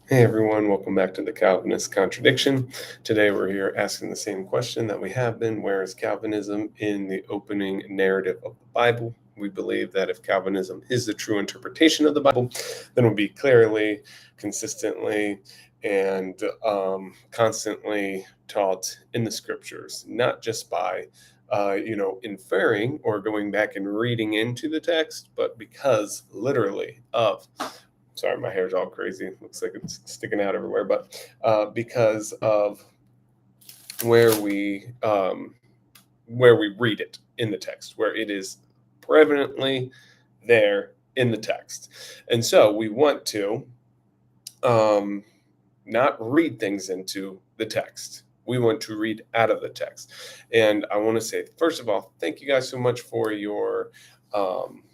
Hey everyone, welcome back to the Calvinist Contradiction. Today we're here asking the same question that we have been: where is Calvinism in the opening narrative of the Bible? We believe that if Calvinism is the true interpretation of the Bible, then it will be clearly, consistently, and constantly taught in the scriptures, not just by inferring or going back and reading into the text, but because literally of, sorry, my hair's all crazy. Looks like it's sticking out everywhere, but because of where we um, where we read it in the text, where it is prevalently there in the text, and so we want to um, not read things into the text. We want to read out of the text, and I want to say first of all, thank you guys so much for your um,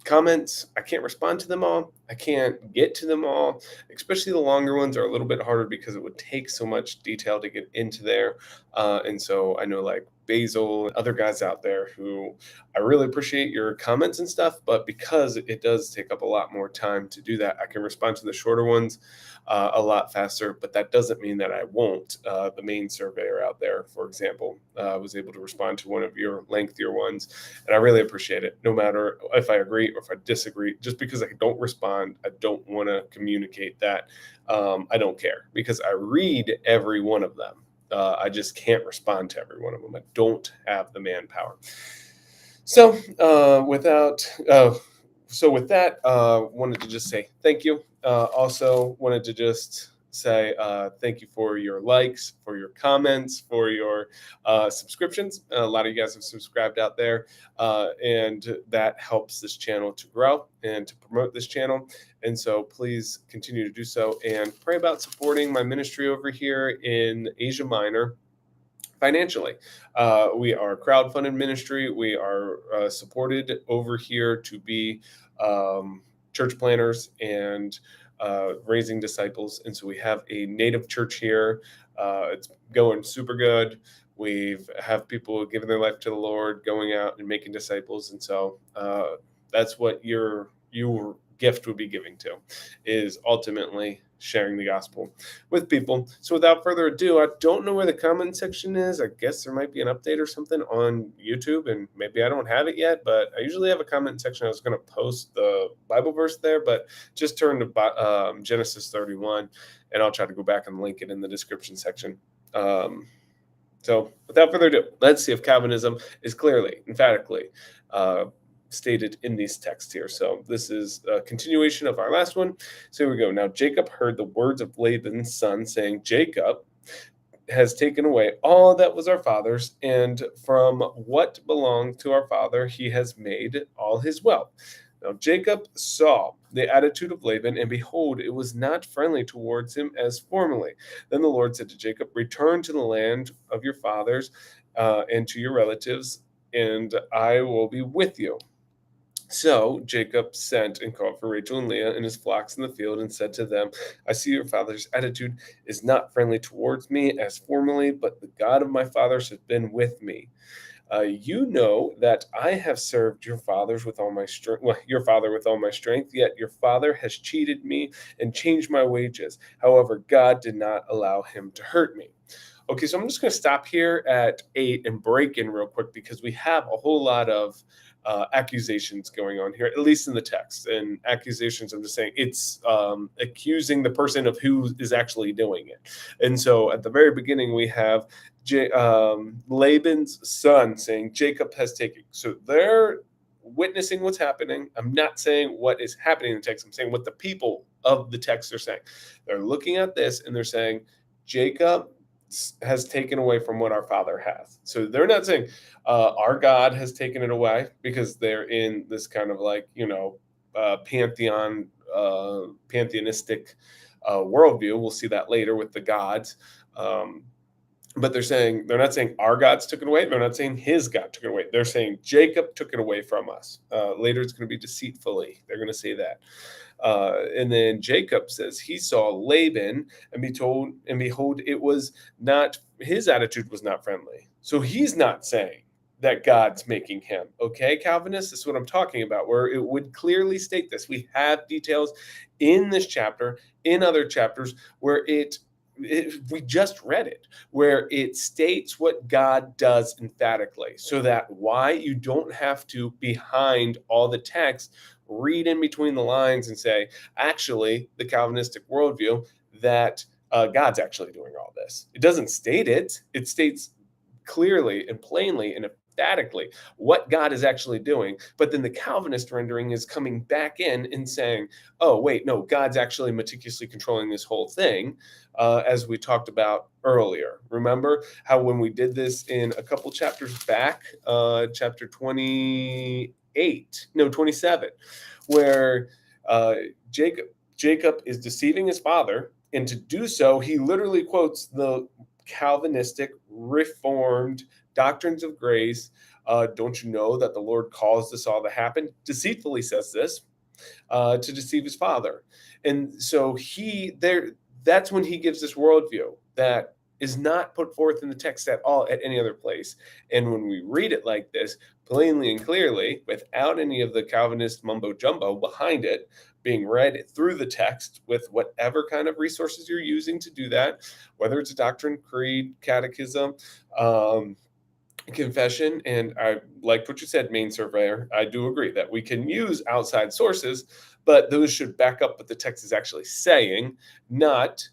comments. I can't respond to them all. I can't get to them all. Especially the longer ones are a little bit harder because it would take so much detail to get into there. And so I know like Basil and other guys out there who I really appreciate your comments and stuff, but because it does take up a lot more time to do that, I can respond to the shorter ones a lot faster, but that doesn't mean that I won't. The main surveyor out there, for example, was able to respond to one of your lengthier ones, and I really appreciate it. No matter if I agree or if I disagree, just because I don't respond, I don't want to communicate that I don't care because I read every one of them. I just can't respond to every one of them. I don't have the manpower. So, with that, wanted to just say thank you. Also, wanted to just say thank you for your likes, for your comments, for your subscriptions. A lot of you guys have subscribed out there, and that helps this channel to grow and to promote this channel. And so, please continue to do so and pray about supporting my ministry over here in Asia Minor financially. We are a crowdfunded ministry. We are supported over here to be church planners and raising disciples. And so we have a native church here. It's going super good. We've have people giving their life to the Lord, going out and making disciples. And so that's what your gift would be giving to, is ultimately sharing the gospel with people. So without further ado, I don't know where the comment section is. I guess there might be an update or something on YouTube, and maybe I don't have it yet, but I usually have a comment section. I was going to post the Bible verse there, but just turn to Genesis 31, and I'll try to go back and link it in the description section. So without further ado, let's see if Calvinism is clearly, emphatically, stated in these texts here. So this is a continuation of our last one. So here we go. Now Jacob heard the words of Laban's son, saying, Jacob has taken away all that was our father's, and from what belonged to our father he has made all his wealth. Now Jacob saw the attitude of Laban, and behold, it was not friendly towards him as formerly. Then the Lord said to Jacob, return to the land of your fathers and to your relatives, and I will be with you. So Jacob sent and called for Rachel and Leah and his flocks in the field and said to them, I see your father's attitude is not friendly towards me as formerly, but the God of my fathers has been with me. You know that I have served your fathers with all my strength, well, your father with all my strength, yet your father has cheated me and changed my wages. However, God did not allow him to hurt me. Okay, so I'm just going to stop here at 8 and break in real quick because we have a whole lot of accusations going on here, at least in the text. And accusations, I'm just saying it's accusing the person of who is actually doing it. And so at the very beginning, we have Laban's son saying Jacob has taken. So they're witnessing what's happening. I'm not saying what is happening in the text. I'm saying what the people of the text are saying. They're looking at this and they're saying Jacob has taken away from what our father has. So they're not saying our God has taken it away, because they're in this kind of like, pantheistic worldview. We'll see that later with the gods. But they're not saying our gods took it away. They're not saying his God took it away. They're saying Jacob took it away from us. Later, it's going to be deceitfully. They're going to say that. And then Jacob says he saw Laban and behold, it was not, his attitude was not friendly. So he's not saying that God's making him. Okay, Calvinists, this is what I'm talking about, where it would clearly state this. We have details in this chapter, in other chapters, where we just read it, where it states what God does emphatically, so that why you don't have to, behind all the text, read in between the lines and say, actually, the Calvinistic worldview, that God's actually doing all this. It doesn't state it. It states clearly and plainly and emphatically what God is actually doing. But then the Calvinist rendering is coming back in and saying, oh, wait, no, God's actually meticulously controlling this whole thing, as we talked about earlier. Remember how when we did this in a couple chapters back, chapter 28, no, 27, where uh, Jacob, Jacob is deceiving his father, and to do so, he literally quotes the Calvinistic, Reformed doctrines of grace. Don't you know that the Lord caused this all to happen? Deceitfully says this to deceive his father. And so that's when he gives this worldview that is not put forth in the text at all at any other place. And when we read it like this, plainly and clearly, without any of the Calvinist mumbo jumbo behind it, being read through the text with whatever kind of resources you're using to do that, whether it's a doctrine, creed, catechism, confession, and I like what you said, main surveyor. I do agree that we can use outside sources, but those should back up what the text is actually saying, not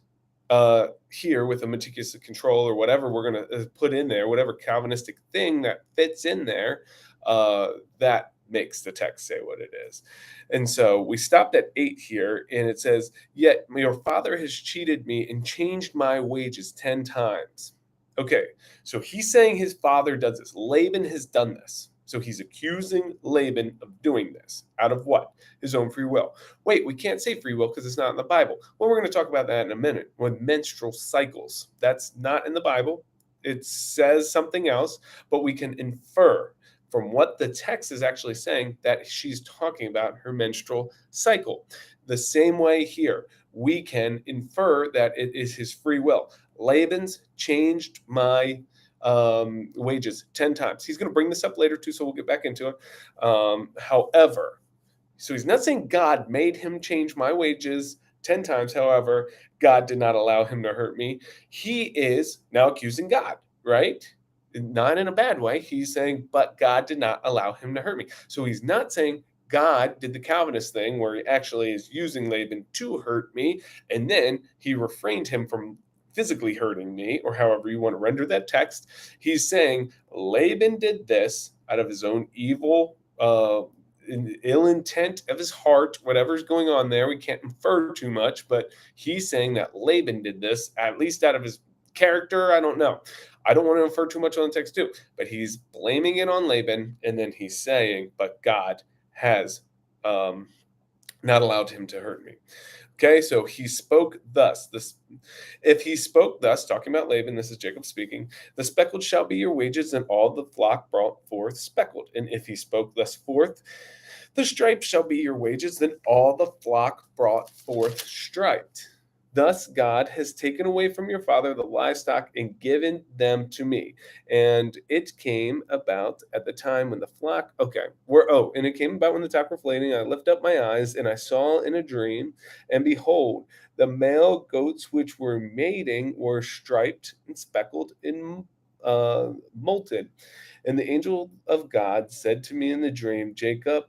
here with a meticulous control or whatever we're going to put in there, whatever Calvinistic thing that fits in there, that makes the text say what it is. And so we stopped at 8 here, and it says, yet your father has cheated me and changed my wages 10 times. Okay, so he's saying his father does this. Laban has done this. So he's accusing Laban of doing this. Out of what? His own free will. Wait, we can't say free will because it's not in the Bible. Well, we're going to talk about that in a minute. With menstrual cycles, that's not in the Bible. It says something else, but we can infer from what the text is actually saying that she's talking about her menstrual cycle. The same way here, we can infer that it is his free will. Laban's changed my wages 10 times. He's going to bring this up later too, so we'll get back into it. However, so he's not saying God made him change my wages 10 times. However, God did not allow him to hurt me. He is now accusing God, right? Not in a bad way. He's saying, but God did not allow him to hurt me. So he's not saying God did the Calvinist thing where he actually is using Laban to hurt me, and then he refrained him from physically hurting me, or however you want to render that text. He's saying Laban did this out of his own evil, ill intent of his heart, whatever's going on there. We can't infer too much, but he's saying that Laban did this, at least out of his character. I don't know. I don't want to infer too much on the text too, but he's blaming it on Laban, and then he's saying, but God has not allowed him to hurt me. Okay, so he spoke thus. If he spoke thus, talking about Laban, this is Jacob speaking, the speckled shall be your wages, and all the flock brought forth speckled. And if he spoke thus forth, the striped shall be your wages, then all the flock brought forth striped. Thus God has taken away from your father the livestock and given them to me. And it came about at the time when the flock, and it came about when the flock were flating. I lifted up my eyes, and I saw in a dream, and behold, the male goats which were mating were striped and speckled and molted. And the angel of God said to me in the dream, Jacob.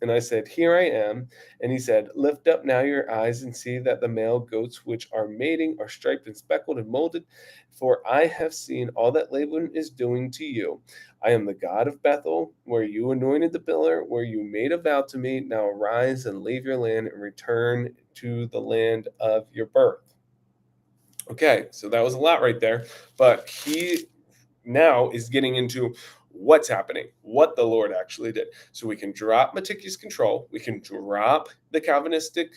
And I said, here I am. And he said, lift up now your eyes and see that the male goats which are mating are striped and speckled and molded. For I have seen all that Laban is doing to you. I am the God of Bethel, where you anointed the pillar, where you made a vow to me. Now arise and leave your land and return to the land of your birth. Okay, so that was a lot right there. But he now is getting into what's happening, what the Lord actually did. So we can drop meticulous control. We can drop the Calvinistic,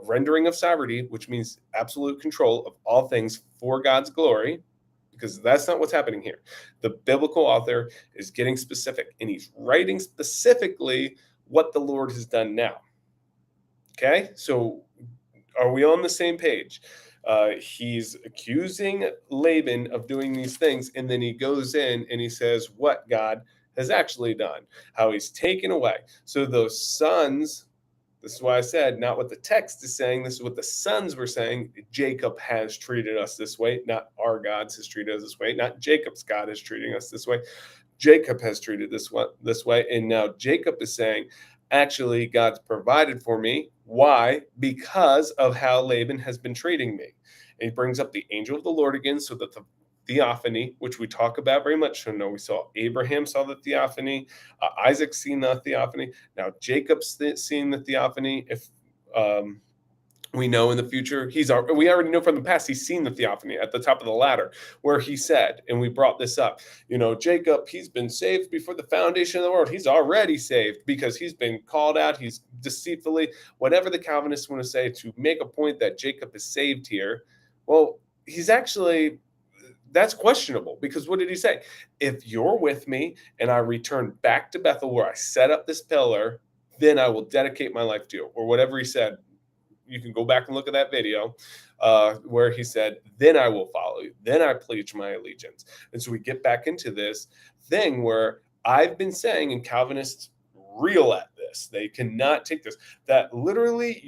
rendering of sovereignty, which means absolute control of all things for God's glory, because that's not what's happening here. The biblical author is getting specific, and he's writing specifically what the Lord has done now. Okay, so are we on the same page? He's accusing Laban of doing these things, and then he goes in and he says what God has actually done, how he's taken away. So those sons, this is why I said, not what the text is saying, this is what the sons were saying. Jacob has treated us this way, not our gods has treated us this way, not Jacob's God is treating us this way. Jacob has treated this way. And now Jacob is saying, actually, God's provided for me. Why? Because of how Laban has been treating me. And he brings up the angel of the Lord again, so that the theophany, which we talk about very much. So no, we saw Abraham saw the theophany, Isaac's seen the theophany. Now Jacob's seeing the theophany. If we know in the future, we already know from the past he's seen the theophany at the top of the ladder, where he said, and we brought this up, Jacob, he's been saved before the foundation of the world. He's already saved because he's been called out. He's deceitfully, whatever the Calvinists want to say to make a point that Jacob is saved here. Well, he's actually, that's questionable, because what did he say? If you're with me and I return back to Bethel where I set up this pillar, then I will dedicate my life to you, or whatever he said. You can go back and look at that video where he said, then I will follow you. Then I pledge my allegiance. And so we get back into this thing where I've been saying, and Calvinists reel at this, they cannot take this, that literally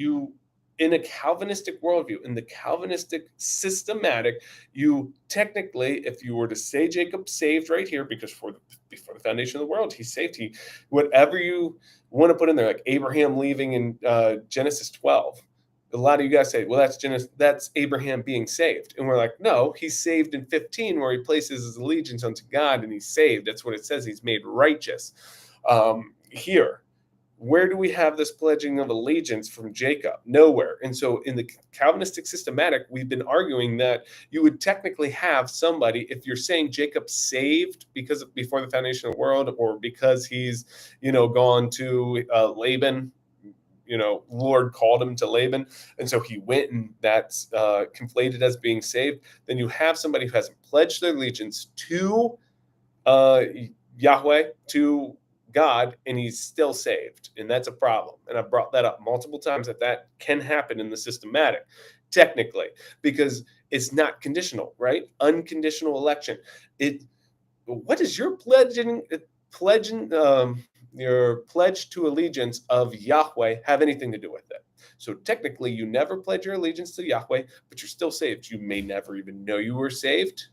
in a Calvinistic worldview, in the Calvinistic systematic, you technically, if you were to say Jacob saved right here, because before the foundation of the world, he's saved. Whatever you want to put in there, like Abraham leaving in Genesis 12. A lot of you guys say, well, that's Abraham being saved. And we're like, no, he's saved in 15, where he places his allegiance unto God and he's saved. That's what it says. He's made righteous. Here, where do we have this pledging of allegiance from Jacob? Nowhere. And so in the Calvinistic systematic, we've been arguing that you would technically have somebody, if you're saying Jacob saved before the foundation of the world, or because he's, gone to Laban, Lord called him to Laban, and so he went, and that's conflated as being saved. Then you have somebody who hasn't pledged their allegiance to Yahweh, to God, and he's still saved, and that's a problem. And I've brought that up multiple times, that can happen in the systematic, technically, because it's not conditional, right? Unconditional election. What is your your pledge to allegiance of Yahweh have anything to do with it? So technically, you never pledge your allegiance to Yahweh, but you're still saved. You may never even know you were saved.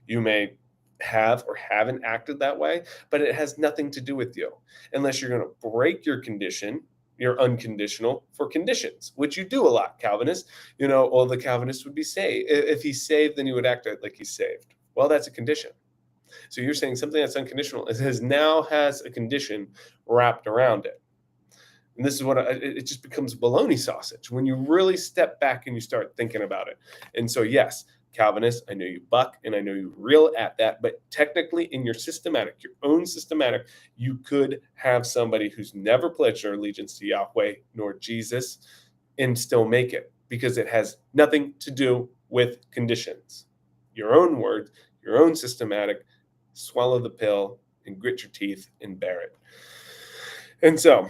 You may have or haven't acted that way, but it has nothing to do with you, unless you're going to break your condition, your unconditional, for conditions, which you do a lot, Calvinists. Well, the Calvinist would be saved. If he's saved, then he would act like he's saved. Well, that's a condition. So you're saying something that's unconditional has a condition wrapped around it. And this is what it just becomes baloney sausage when you really step back and you start thinking about it. And so, yes, Calvinists, I know you buck and I know you reel at that, but technically in your own systematic, you could have somebody who's never pledged their allegiance to Yahweh nor Jesus and still make it, because it has nothing to do with conditions. Your own words, your own systematic, swallow the pill and grit your teeth and bear it. And so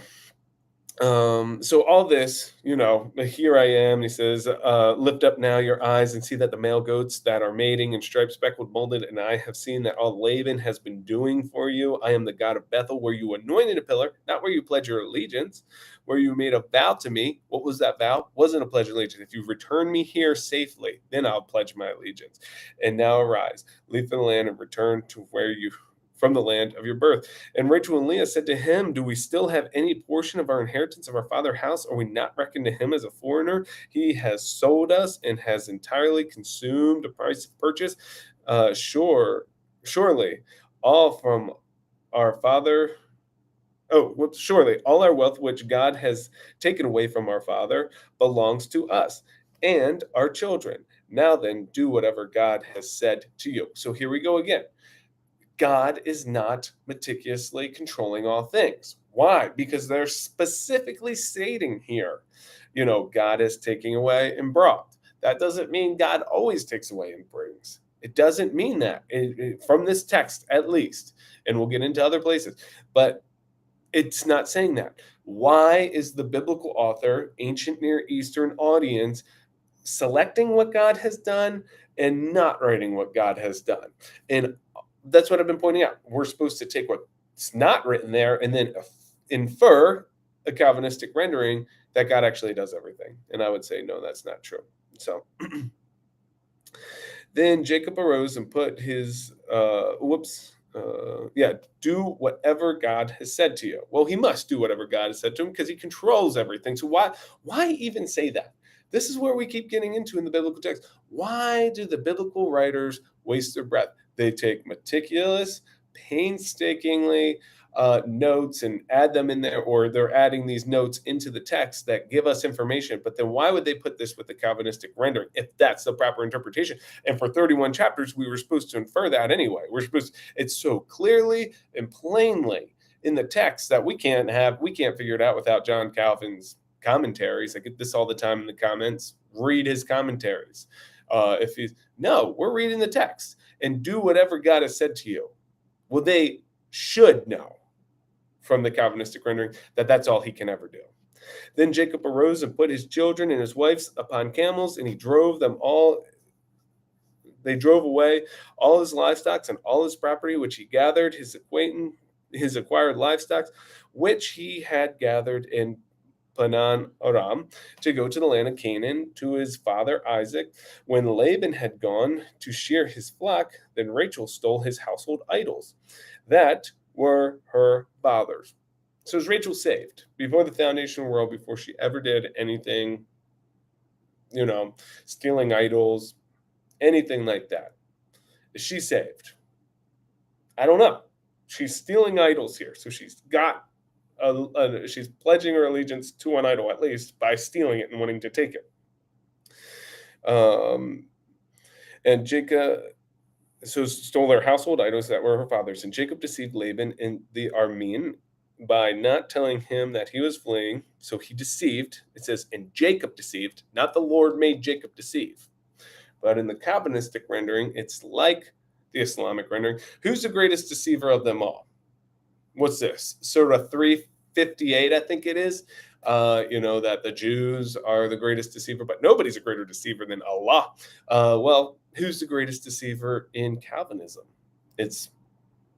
all this, here I am, he says, lift up now your eyes and see that the male goats that are mating and striped, speckled, molded, and I have seen that all Laban has been doing for you. I am the God of Bethel, where you anointed a pillar, not where you pledge your allegiance, where you made a vow to me. What was that vow? Wasn't a pledge of allegiance. If you return me here safely, then I'll pledge my allegiance. And now arise, leave the land and return to from the land of your birth. And Rachel and Leah said to him, do we still have any portion of our inheritance of our father's house? Are we not reckoned to him as a foreigner? He has sold us and has entirely consumed a price of purchase. Surely all from our father. Surely all our wealth which God has taken away from our father belongs to us and our children. Now then, do whatever God has said to you. So here we go again. God is not meticulously controlling all things. Why? Because they're specifically stating here, God is taking away and brought. That doesn't mean God always takes away and brings. It doesn't mean that, from this text at least, and we'll get into other places, but it's not saying that. Why is the biblical author, ancient Near Eastern audience, selecting what God has done and not writing what God has done. And that's what I've been pointing out. We're supposed to take what's not written there and then infer a Calvinistic rendering that God actually does everything. And I would say, no, that's not true. So then Jacob arose and put his, do whatever God has said to you. Well, he must do whatever God has said to him because he controls everything. So why even say that? This is where we keep getting into in the biblical text. Why do the biblical writers waste their breath? They take meticulous, painstakingly notes and add them in there, or they're adding these notes into the text that give us information. But then why would they put this with the Calvinistic rendering if that's the proper interpretation? And for 31 chapters, we were supposed to infer that anyway. It's so clearly and plainly in the text that we can't figure it out without John Calvin's commentaries. I get this all the time in the comments. Read his commentaries. We're reading the text and do whatever God has said to you. Well, they should know from the Calvinistic rendering that that's all he can ever do. Then Jacob arose and put his children and his wives upon camels, and he drove them all. They drove away all his livestock and all his property, which he gathered, his acquired livestock, which he had gathered in Padan Aram, to go to the land of Canaan to his father Isaac. When Laban had gone to shear his flock, then Rachel stole his household idols that were her father's. So is Rachel saved before the foundation of the world, before she ever did anything, stealing idols, anything like that? Is she saved? I don't know. She's stealing idols here, so she's got she's pledging her allegiance to an idol, at least by stealing it and wanting to take it. And Jacob stole their household idols that were her father's. And Jacob deceived Laban in the Aramean by not telling him that he was fleeing. So he deceived. It says, and Jacob deceived, not the Lord made Jacob deceive. But in the Calvinistic rendering, it's like the Islamic rendering. Who's the greatest deceiver of them all? What's this? Surah 358, I think it is. That the Jews are the greatest deceiver, but nobody's a greater deceiver than Allah. Well, who's the greatest deceiver in Calvinism? It's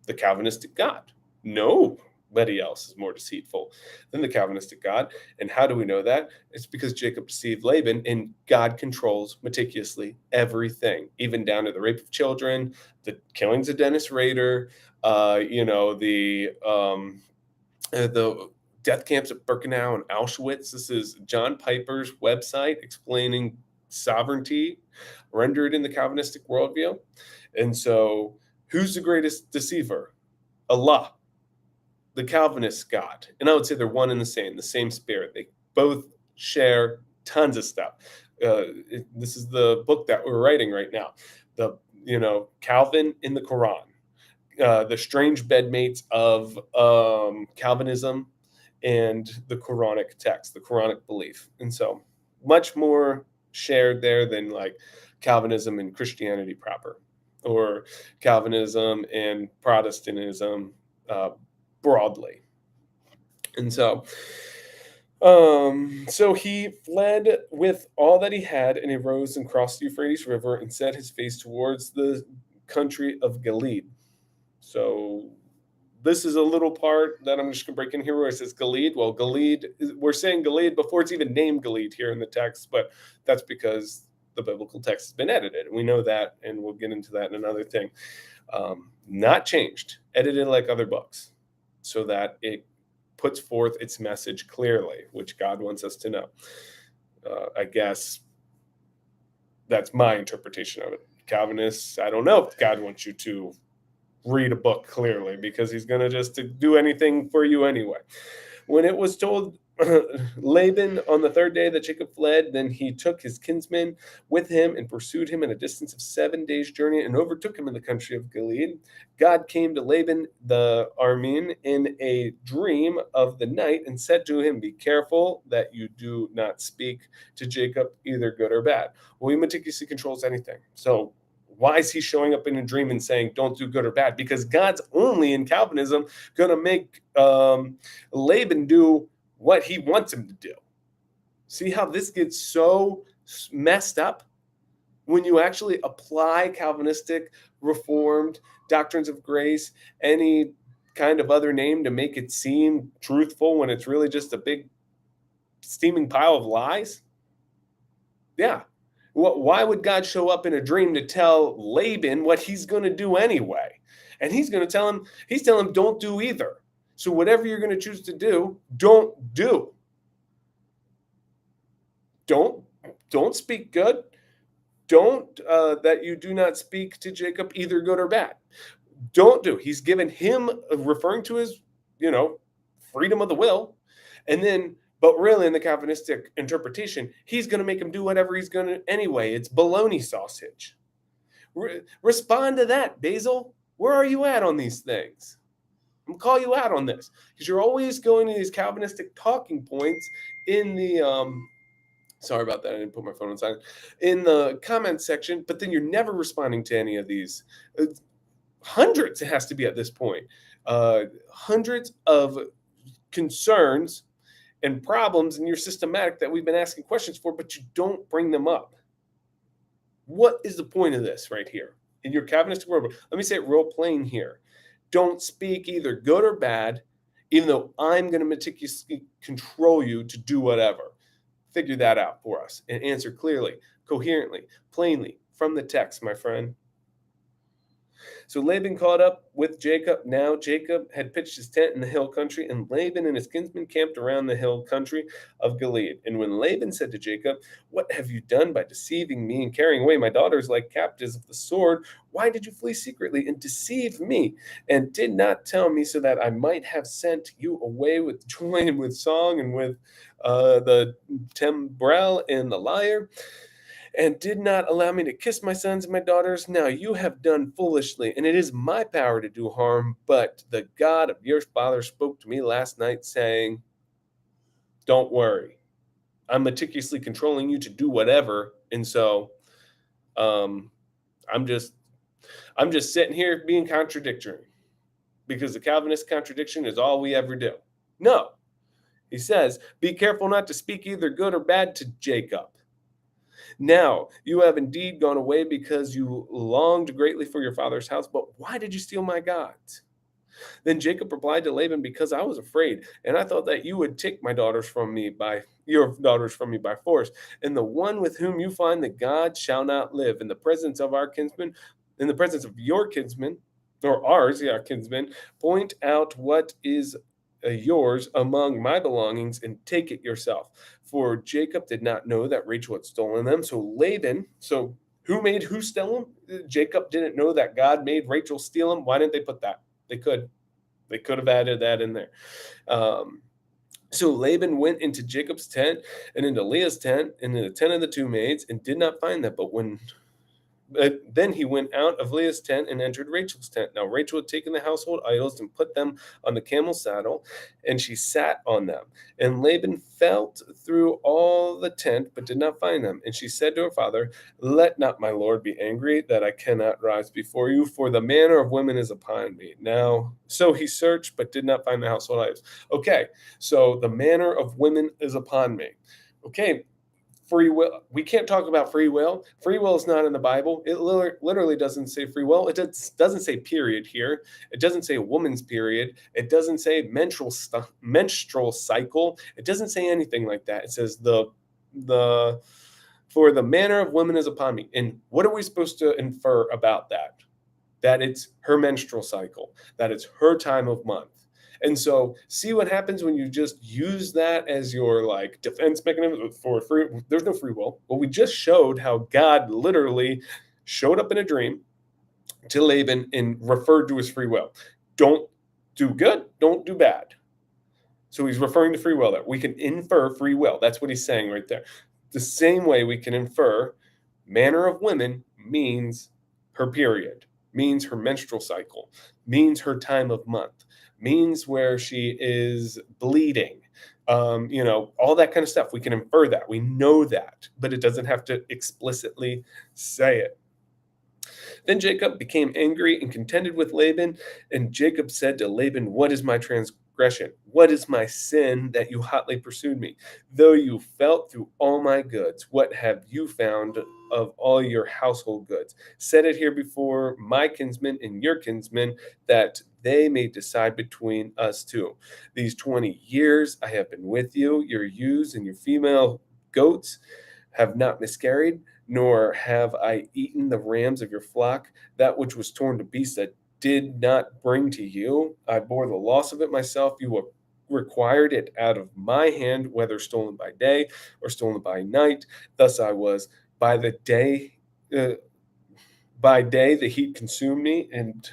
the Calvinistic God. Nobody else is more deceitful than the Calvinistic God. And how do we know that? It's because Jacob deceived Laban, and God controls meticulously everything, even down to the rape of children, the killings of Dennis Rader, the death camps at Birkenau and Auschwitz. This is John Piper's website explaining sovereignty rendered in the Calvinistic worldview. And so who's the greatest deceiver? Allah, the Calvinist God. And I would say they're one and the same spirit. They both share tons of stuff. This is the book that we're writing right now. Calvin in the Quran, the strange bedmates of Calvinism and the Quranic text, the Quranic belief. And so much more shared there than like Calvinism and Christianity proper, or Calvinism and Protestantism broadly. And so he fled with all that he had, and he rose and crossed the Euphrates River and set his face towards the country of Gilead. So this is a little part that I'm just going to break in here where it says Gilead. Well, Gilead, we're saying Gilead before it's even named Gilead here in the text, but that's because the biblical text has been edited. We know that, and we'll get into that in another thing. Not changed, edited like other books, so that it puts forth its message clearly, which God wants us to know. I guess that's my interpretation of it. Calvinists, I don't know if God wants you to read a book clearly, because he's going to just do anything for you anyway. When it was told Laban on the third day that Jacob fled, then he took his kinsmen with him and pursued him at a distance of 7 days' journey and overtook him in the country of Gilead. God came to Laban the Aramean in a dream of the night and said to him, "Be careful that you do not speak to Jacob either good or bad." Well, he meticulously controls anything. So why is he showing up in a dream and saying, don't do good or bad? Because God's only in Calvinism going to make Laban do what he wants him to do. See how this gets so messed up when you actually apply Calvinistic, Reformed doctrines of grace, any kind of other name to make it seem truthful when it's really just a big steaming pile of lies? Yeah. Why would God show up in a dream to tell Laban what he's going to do anyway? And he's going to tell him, he's telling him, don't do either. So whatever you're going to choose to do, don't do. Don't don't speak good. Don't that you do not speak to Jacob either good or bad. Don't do. He's given him referring to his, you know, freedom of the will, and then but really in the Calvinistic interpretation, he's going to make him do whatever he's going to anyway. It's baloney sausage. Respond to that, Basil. Where are you at on these things? I'm gonna call you out on this because you're always going to these Calvinistic talking points in the sorry about that. I didn't put my phone on silent. In the comments section, but then you're never responding to any of these. Hundreds, it has to be at this point. Hundreds of concerns and problems in your systematic that we've been asking questions for, but you don't bring them up. What is the point of this right here in your Calvinistic world? Let me say it real plain here. Don't speak either good or bad, even though I'm going to meticulously control you to do whatever. Figure that out for us and answer clearly, coherently, plainly from the text, my friend. So Laban caught up with Jacob. Now Jacob had pitched his tent in the hill country, and Laban and his kinsmen camped around the hill country of Gilead. And when Laban said to Jacob, "What have you done by deceiving me and carrying away my daughters like captives of the sword? Why did you flee secretly and deceive me, and did not tell me so that I might have sent you away with joy and with song and with the timbrel and the lyre? And did not allow me to kiss my sons and my daughters? Now you have done foolishly, and it is my power to do harm. But the God of your father spoke to me last night, saying, don't worry. I'm meticulously controlling you to do whatever. And so I'm just sitting here being contradictory because the Calvinist contradiction is all we ever do. No. He says, be careful not to speak either good or bad to Jacob. Now, you have indeed gone away because you longed greatly for your father's house, but why did you steal my gods? Then Jacob replied to Laban, because I was afraid, and I thought that you would take your daughters from me by force. And the one with whom you find the God shall not live. In the presence of our kinsmen, in the presence of your kinsmen, or ours, yeah, kinsmen, point out what is yours among my belongings and take it yourself. For Jacob did not know that Rachel had stolen them. So who made who steal them? Jacob didn't know that God made Rachel steal them. Why didn't they put that? They could have added that in there. So Laban went into Jacob's tent and into Leah's tent and into the tent of the two maids and did not find them. But then he went out of Leah's tent and entered Rachel's tent. Now Rachel had taken the household idols and put them on the camel's saddle, and she sat on them. And Laban felt through all the tent, but did not find them. And she said to her father, let not my lord be angry that I cannot rise before you, for the manner of women is upon me. Now, so he searched, but did not find the household items. Okay, so the manner of women is upon me. Okay, free will. We can't talk about free will. Free will is not in the Bible. It literally doesn't say free will. It doesn't say period here. It doesn't say woman's period. It doesn't say menstrual cycle. It doesn't say anything like that. It says the for the manner of women is upon me. And what are we supposed to infer about that? That it's her menstrual cycle, that it's her time of month. And so see what happens when you just use that as your like defense mechanism for free. There's no free will. Well, we just showed how God literally showed up in a dream to Laban and referred to his free will. Don't do good, don't do bad. So he's referring to free will there. We can infer free will. That's what he's saying right there. The same way we can infer manner of women means her period, means her menstrual cycle, means her time of month, means where she is bleeding, all that kind of stuff. We can infer that. We know that, but it doesn't have to explicitly say it. Then Jacob became angry and contended with Laban, and Jacob said to Laban, what is my transgression? What is my sin that you hotly pursued me? Though you felt through all my goods, what have you found of all your household goods? Set it here before my kinsmen and your kinsmen, that they may decide between us two. These 20 years I have been with you, your ewes and your female goats have not miscarried, nor have I eaten the rams of your flock. That which was torn to beasts I did not bring to you. I bore the loss of it myself. You required it out of my hand, whether stolen by day or stolen by night. Thus I was by the day. By day the heat consumed me, and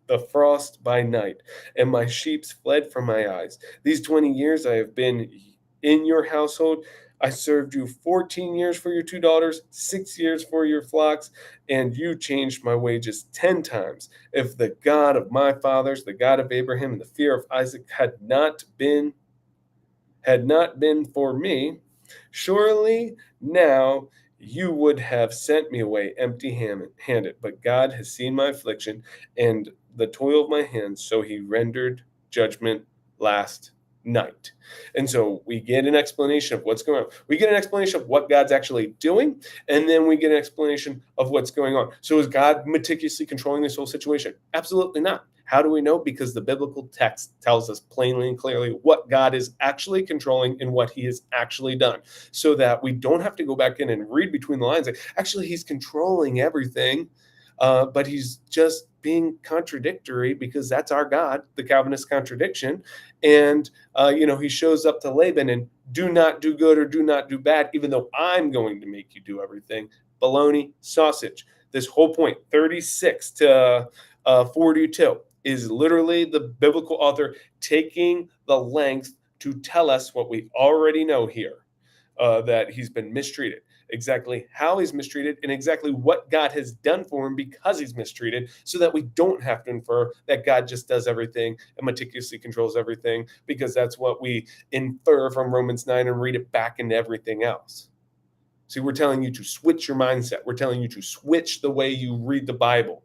the frost by night, and my sheep fled from my eyes. These 20 years I have been in your household. I served you 14 years for your two daughters, 6 years for your flocks, and you changed my wages 10 times. If the God of my fathers, the God of Abraham, and the fear of Isaac had not been for me, surely now you would have sent me away empty handed. But God has seen my affliction and the toil of my hands, so he rendered judgment last night. And so we get an explanation of what's going on. We get an explanation of what God's actually doing, and then we get an explanation of what's going on. So is God meticulously controlling this whole situation? Absolutely not. How do we know? Because the biblical text tells us plainly and clearly what God is actually controlling and what he has actually done, so that we don't have to go back in and read between the lines. Like, actually, he's controlling everything, but he's just being contradictory, because that's our God, the Calvinist contradiction. And, he shows up to Laban and do not do good or do not do bad, even though I'm going to make you do everything. Baloney sausage. This whole point, 36 to 42, is literally the biblical author taking the length to tell us what we already know here, that he's been mistreated, exactly how he's mistreated, and exactly what God has done for him because he's mistreated, so that we don't have to infer that God just does everything and meticulously controls everything, because that's what we infer from Romans 9 and read it back into everything else. See, we're telling you to switch your mindset. We're telling you to switch the way you read the Bible.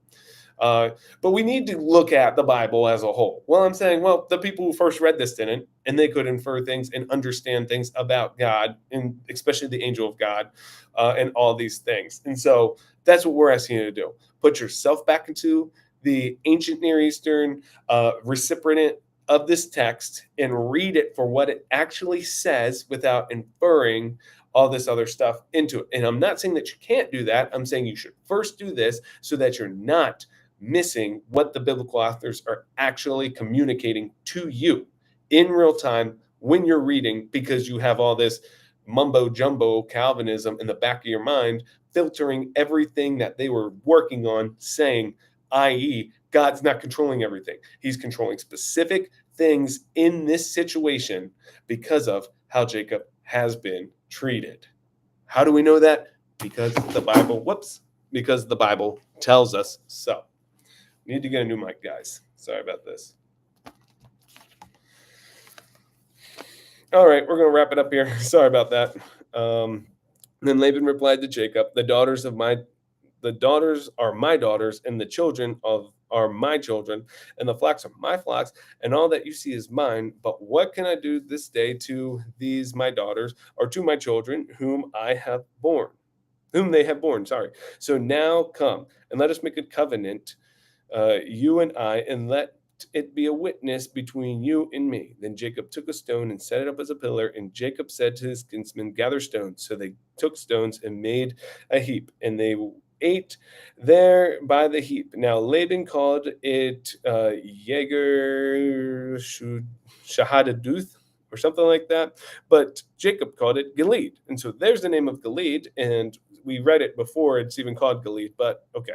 But we need to look at the Bible as a whole. Well, I'm saying, the people who first read this didn't, and they could infer things and understand things about God, and especially the angel of God, and all these things. And so that's what we're asking you to do. Put yourself back into the ancient Near Eastern recipient of this text and read it for what it actually says without inferring all this other stuff into it. And I'm not saying that you can't do that. I'm saying you should first do this so that you're not missing what the biblical authors are actually communicating to you in real time when you're reading, because you have all this mumbo jumbo Calvinism in the back of your mind, filtering everything that they were working on, saying, i.e., God's not controlling everything. He's controlling specific things in this situation because of how Jacob has been treated. How do we know that? Because the Bible tells us so. Need to get a new mic, guys. Sorry about this. All right, we're going to wrap it up here. Sorry about that. Then Laban replied to Jacob, the daughters are my daughters, and the children are my children, and the flocks are my flocks, and all that you see is mine. But what can I do this day to these my daughters, or to my children, whom they have borne? Sorry. So now come, and let us make a covenant, you and I, and let it be a witness between you and me. Then Jacob took a stone and set it up as a pillar, and Jacob said to his kinsmen, gather stones. So they took stones and made a heap, and they ate there by the heap. Now Laban called it Yeger Shahadaduth, or something like that, but Jacob called it Gilead. And so there's the name of Gilead, and we read it before it's even called Gilead, but okay.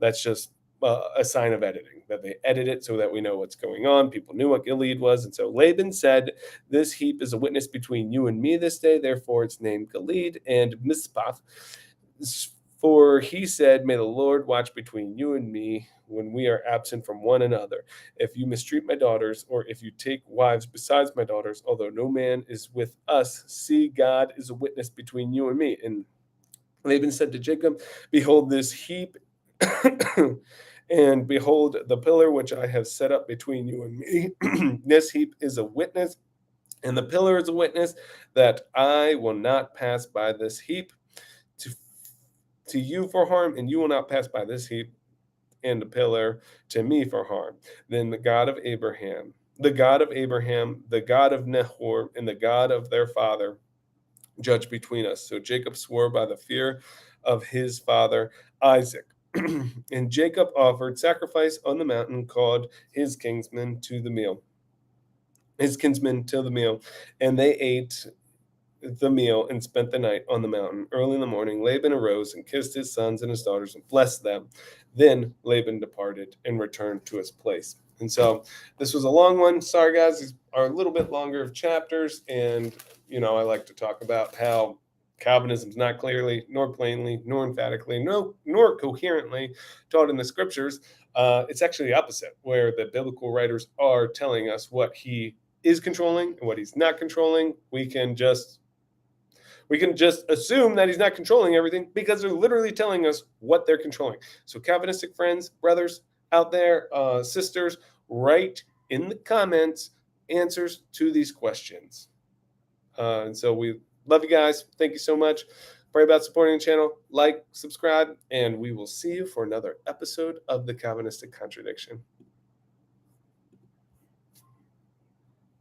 That's just a sign of editing, that they edit it so that we know what's going on. People knew what Gilead was. And so Laban said, this heap is a witness between you and me this day. Therefore, it's named Gilead and Mizpah. For he said, may the Lord watch between you and me when we are absent from one another. If you mistreat my daughters, or if you take wives besides my daughters, although no man is with us, see, God is a witness between you and me. And Laban said to Jacob, behold, this heap And behold, the pillar which I have set up between you and me, this heap is a witness, and the pillar is a witness that I will not pass by this heap to, to you for harm, and you will not pass by this heap and the pillar to me for harm. Then the God of Abraham, the God of Abraham, the God of Nahor, and the God of their father judge between us. So Jacob swore by the fear of his father Isaac. And Jacob offered sacrifice on the mountain, called his kinsmen to the meal. His kinsmen to the meal, and they ate the meal and spent the night on the mountain. Early in the morning, Laban arose and kissed his sons and his daughters and blessed them. Then Laban departed and returned to his place. And so this was a long one. Sorry, guys, these are a little bit longer of chapters. And, I like to talk about how Calvinism is not clearly, nor plainly, nor emphatically, nor coherently taught in the scriptures. It's actually the opposite, where the biblical writers are telling us what he is controlling and what he's not controlling. We can just assume that he's not controlling everything because they're literally telling us what they're controlling. So Calvinistic friends, brothers out there, sisters, write in the comments answers to these questions. And so we love you guys. Thank you so much. Pray about supporting the channel. Like, subscribe, and we will see you for another episode of The Calvinistic Contradiction.